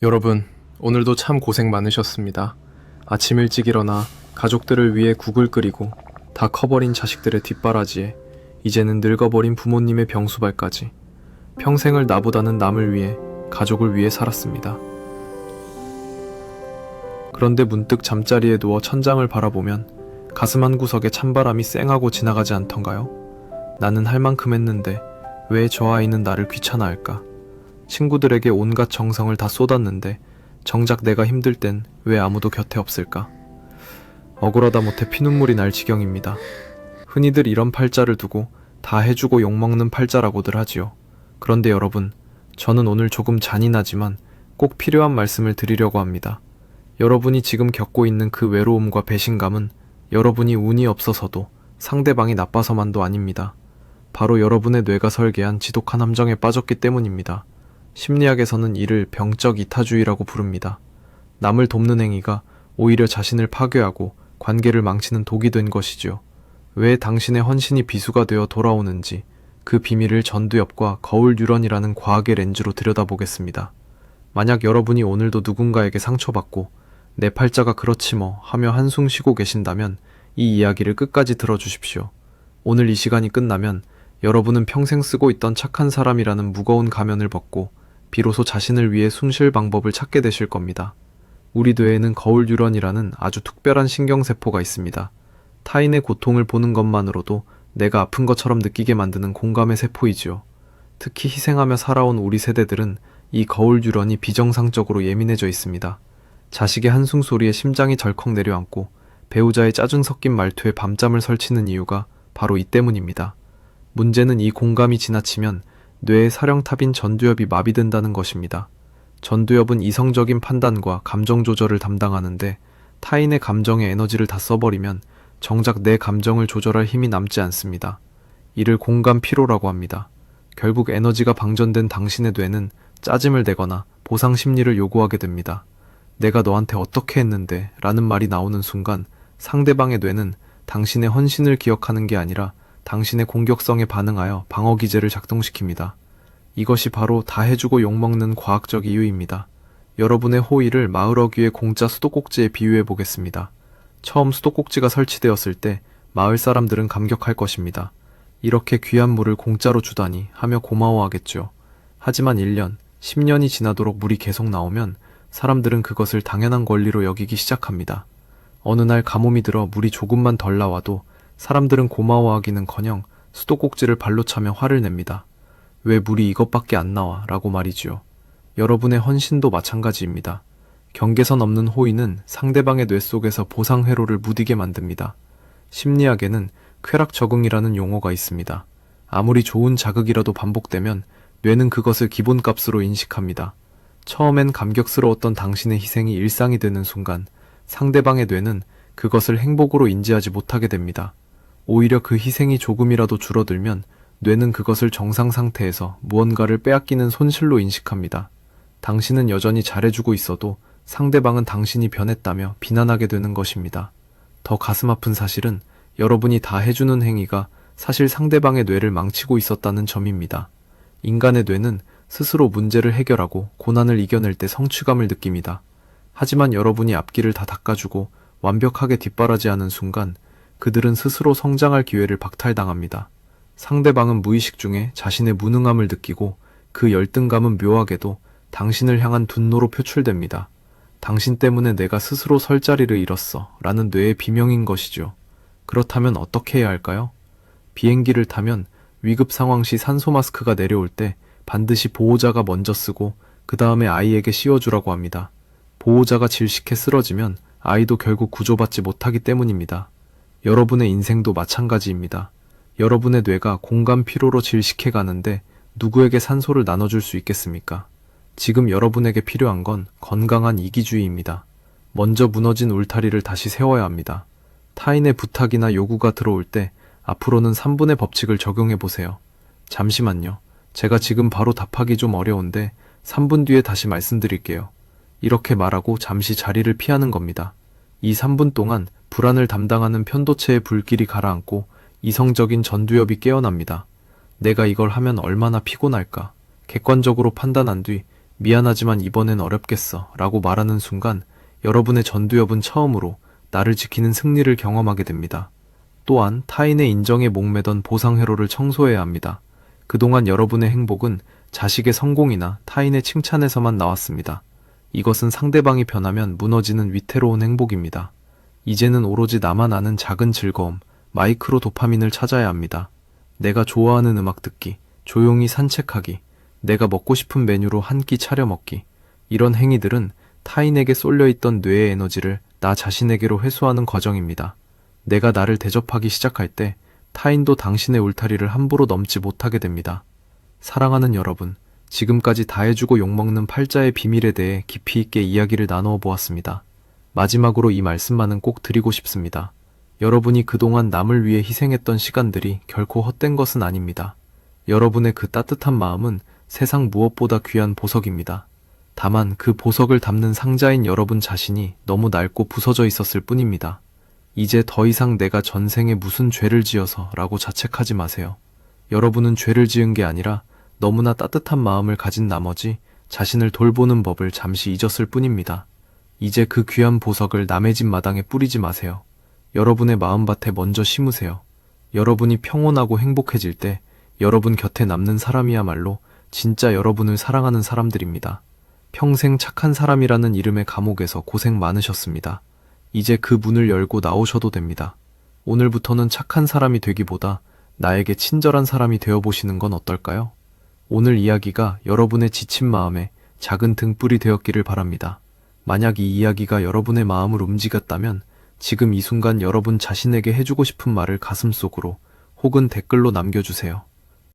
여러분, 오늘도 참 고생 많으셨습니다. 아침 일찍 일어나 가족들을 위해 국을 끓이고 다 커버린 자식들의 뒷바라지에 이제는 늙어버린 부모님의 병수발까지 평생을 나보다는 남을 위해, 가족을 위해 살았습니다. 그런데 문득 잠자리에 누워 천장을 바라보면 가슴 한구석에 찬바람이 쌩하고 지나가지 않던가요? 나는 할 만큼 했는데 왜 저 아이는 나를 귀찮아할까? 친구들에게 온갖 정성을 다 쏟았는데 정작 내가 힘들 땐 왜 아무도 곁에 없을까? 억울하다 못해 피눈물이 날 지경입니다. 흔히들 이런 팔자를 두고 다 해주고 욕먹는 팔자라고들 하지요. 그런데 여러분, 저는 오늘 조금 잔인하지만 꼭 필요한 말씀을 드리려고 합니다. 여러분이 지금 겪고 있는 그 외로움과 배신감은 여러분이 운이 없어서도 상대방이 나빠서만도 아닙니다. 바로 여러분의 뇌가 설계한 지독한 함정에 빠졌기 때문입니다. 심리학에서는 이를 병적 이타주의라고 부릅니다. 남을 돕는 행위가 오히려 자신을 파괴하고 관계를 망치는 독이 된 것이지요. 왜 당신의 헌신이 비수가 되어 돌아오는지 그 비밀을 전두엽과 거울 유런이라는 과학의 렌즈로 들여다보겠습니다. 만약 여러분이 오늘도 누군가에게 상처받고 내 팔자가 그렇지 뭐 하며 한숨 쉬고 계신다면 이 이야기를 끝까지 들어주십시오. 오늘 이 시간이 끝나면 여러분은 평생 쓰고 있던 착한 사람이라는 무거운 가면을 벗고 비로소 자신을 위해 숨쉴 방법을 찾게 되실 겁니다. 우리 뇌에는 거울 뉴런이라는 아주 특별한 신경세포가 있습니다. 타인의 고통을 보는 것만으로도 내가 아픈 것처럼 느끼게 만드는 공감의 세포이지요. 특히 희생하며 살아온 우리 세대들은 이 거울 뉴런이 비정상적으로 예민해져 있습니다. 자식의 한숨 소리에 심장이 덜컥 내려앉고 배우자의 짜증 섞인 말투에 밤잠을 설치는 이유가 바로 이 때문입니다. 문제는 이 공감이 지나치면 뇌의 사령탑인 전두엽이 마비된다는 것입니다. 전두엽은 이성적인 판단과 감정 조절을 담당하는데 타인의 감정에 에너지를 다 써버리면 정작 내 감정을 조절할 힘이 남지 않습니다. 이를 공감 피로라고 합니다. 결국 에너지가 방전된 당신의 뇌는 짜증을 내거나 보상 심리를 요구하게 됩니다. 내가 너한테 어떻게 했는데 라는 말이 나오는 순간 상대방의 뇌는 당신의 헌신을 기억하는 게 아니라 당신의 공격성에 반응하여 방어 기제를 작동시킵니다. 이것이 바로 다 해주고 욕먹는 과학적 이유입니다. 여러분의 호의를 마을어귀의 공짜 수도꼭지에 비유해 보겠습니다. 처음 수도꼭지가 설치되었을 때 마을 사람들은 감격할 것입니다. 이렇게 귀한 물을 공짜로 주다니 하며 고마워하겠죠. 하지만 1년, 10년이 지나도록 물이 계속 나오면 사람들은 그것을 당연한 권리로 여기기 시작합니다. 어느 날 가뭄이 들어 물이 조금만 덜 나와도 사람들은 고마워하기는커녕 수도꼭지를 발로 차며 화를 냅니다. 왜 물이 이것밖에 안 나와? 라고 말이지요. 여러분의 헌신도 마찬가지입니다. 경계선 없는 호의는 상대방의 뇌 속에서 보상 회로를 무디게 만듭니다. 심리학에는 쾌락 적응이라는 용어가 있습니다. 아무리 좋은 자극이라도 반복되면 뇌는 그것을 기본값으로 인식합니다. 처음엔 감격스러웠던 당신의 희생이 일상이 되는 순간 상대방의 뇌는 그것을 행복으로 인지하지 못하게 됩니다. 오히려 그 희생이 조금이라도 줄어들면 뇌는 그것을 정상 상태에서 무언가를 빼앗기는 손실로 인식합니다. 당신은 여전히 잘해주고 있어도 상대방은 당신이 변했다며 비난하게 되는 것입니다. 더 가슴 아픈 사실은 여러분이 다 해주는 행위가 사실 상대방의 뇌를 망치고 있었다는 점입니다. 인간의 뇌는 스스로 문제를 해결하고 고난을 이겨낼 때 성취감을 느낍니다. 하지만 여러분이 앞길을 다 닦아주고 완벽하게 뒷바라지하는 순간 그들은 스스로 성장할 기회를 박탈당합니다. 상대방은 무의식 중에 자신의 무능함을 느끼고 그 열등감은 묘하게도 당신을 향한 분노로 표출됩니다. 당신 때문에 내가 스스로 설 자리를 잃었어 라는 뇌의 비명인 것이죠. 그렇다면 어떻게 해야 할까요? 비행기를 타면 위급 상황 시 산소 마스크가 내려올 때 반드시 보호자가 먼저 쓰고 그 다음에 아이에게 씌워주라고 합니다. 보호자가 질식해 쓰러지면 아이도 결국 구조받지 못하기 때문입니다. 여러분의 인생도 마찬가지입니다. 여러분의 뇌가 공감 피로로 질식해 가는데 누구에게 산소를 나눠줄 수 있겠습니까? 지금 여러분에게 필요한 건 건강한 이기주의입니다. 먼저 무너진 울타리를 다시 세워야 합니다. 타인의 부탁이나 요구가 들어올 때 앞으로는 3분의 법칙을 적용해 보세요. 잠시만요. 제가 지금 바로 답하기 좀 어려운데 3분 뒤에 다시 말씀드릴게요. 이렇게 말하고 잠시 자리를 피하는 겁니다. 이 3분 동안 불안을 담당하는 편도체의 불길이 가라앉고 이성적인 전두엽이 깨어납니다. 내가 이걸 하면 얼마나 피곤할까? 객관적으로 판단한 뒤 미안하지만 이번엔 어렵겠어 라고 말하는 순간 여러분의 전두엽은 처음으로 나를 지키는 승리를 경험하게 됩니다. 또한 타인의 인정에 목매던 보상회로를 청소해야 합니다. 그동안 여러분의 행복은 자식의 성공이나 타인의 칭찬에서만 나왔습니다. 이것은 상대방이 변하면 무너지는 위태로운 행복입니다. 이제는 오로지 나만 아는 작은 즐거움, 마이크로 도파민을 찾아야 합니다. 내가 좋아하는 음악 듣기, 조용히 산책하기, 내가 먹고 싶은 메뉴로 한 끼 차려 먹기. 이런 행위들은 타인에게 쏠려있던 뇌의 에너지를 나 자신에게로 회수하는 과정입니다. 내가 나를 대접하기 시작할 때 타인도 당신의 울타리를 함부로 넘지 못하게 됩니다. 사랑하는 여러분, 지금까지 다 해주고 욕먹는 팔자의 비밀에 대해 깊이 있게 이야기를 나누어 보았습니다. 마지막으로 이 말씀만은 꼭 드리고 싶습니다. 여러분이 그동안 남을 위해 희생했던 시간들이 결코 헛된 것은 아닙니다. 여러분의 그 따뜻한 마음은 세상 무엇보다 귀한 보석입니다. 다만 그 보석을 담는 상자인 여러분 자신이 너무 낡고 부서져 있었을 뿐입니다. 이제 더 이상 내가 전생에 무슨 죄를 지어서 라고 자책하지 마세요. 여러분은 죄를 지은 게 아니라 너무나 따뜻한 마음을 가진 나머지 자신을 돌보는 법을 잠시 잊었을 뿐입니다. 이제 그 귀한 보석을 남의 집 마당에 뿌리지 마세요. 여러분의 마음밭에 먼저 심으세요. 여러분이 평온하고 행복해질 때 여러분 곁에 남는 사람이야말로 진짜 여러분을 사랑하는 사람들입니다. 평생 착한 사람이라는 이름의 감옥에서 고생 많으셨습니다. 이제 그 문을 열고 나오셔도 됩니다. 오늘부터는 착한 사람이 되기보다 나에게 친절한 사람이 되어보시는 건 어떨까요? 오늘 이야기가 여러분의 지친 마음에 작은 등불이 되었기를 바랍니다. 만약 이 이야기가 여러분의 마음을 움직였다면 지금 이 순간 여러분 자신에게 해주고 싶은 말을 가슴속으로 혹은 댓글로 남겨주세요.